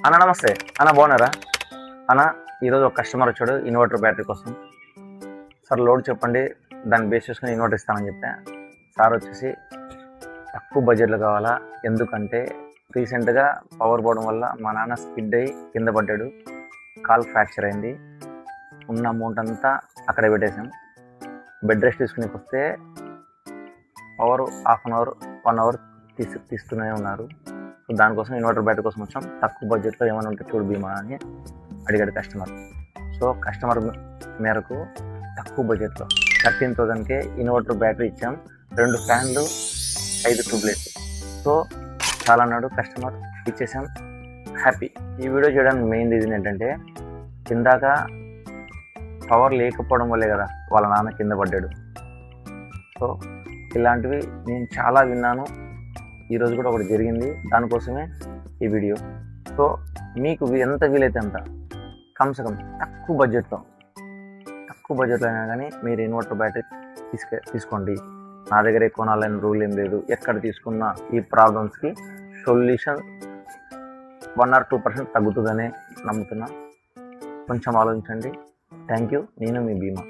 అన్న నమస్తే అన్న, బాగున్నారా అన్న? ఈరోజు ఒక కస్టమర్ వచ్చాడు ఇన్వర్టర్ బ్యాటరీ కోసం. సార్ లోడ్ చెప్పండి, దాన్ని బేస్ చేసుకుని ఇన్వర్టర్ ఇస్తానని చెప్పా. సార్ వచ్చేసి తక్కువ బడ్జెట్లో కావాలా, ఎందుకంటే రీసెంట్గా పవర్ పోవడం వల్ల మా నాన్న స్కిడ్ అయ్యి కింద పడ్డాడు, కాల్ ఫ్రాక్చర్ అయింది. ఉన్న అమౌంట్ అంతా అక్కడే పెట్టేశాం. బెడ్ రెస్ట్ తీసుకునేకి వస్తే power half an hour 1 hour తీస్తూనే ఉన్నారు. సో దానికోసం ఇన్వర్టర్ బ్యాటరీ కోసం వచ్చాం. తక్కువ బడ్జెట్లో ఏమైనా ఉంటే చూడు భీమా అని అడిగాడు కస్టమర్. సో కస్టమర్ మేరకు తక్కువ బడ్జెట్లో 13,000కే ఇన్వర్టర్ బ్యాటరీ ఇచ్చాం. 2 ఫ్యాన్లు 5 ట్యూబ్లైట్స్. సో చాలా అన్నాడు కస్టమర్, ఇచ్చేసాం. హ్యాపీ. ఈ వీడియో చేయడానికి మెయిన్ రీజన్ ఏంటంటే, కిందాక పవర్ లేకపోవడం వల్లే కదా వాళ్ళ నాన్న కింద పడ్డాడు. సో ఇలాంటివి నేను చాలా విన్నాను. ఈరోజు కూడా ఒకటి జరిగింది, దానికోసమే ఈ వీడియో. సో మీకు ఎంత వీలైతే అంత కమ్సకం తక్కువ బడ్జెట్లో అయినా కానీ మీరు ఇన్వర్టర్ బ్యాటరీ తీసుకోండి. నా దగ్గర కొనాలని రూల్ ఏం లేదు. ఎక్కడ తీసుకున్న ఈ ప్రాబ్లమ్స్కి సొల్యూషన్ 1 or 2% తగ్గుతుందనే నమ్ముతున్నా. కొంచెం ఆలోచించండి. Thank you. నేను మీ భీమా.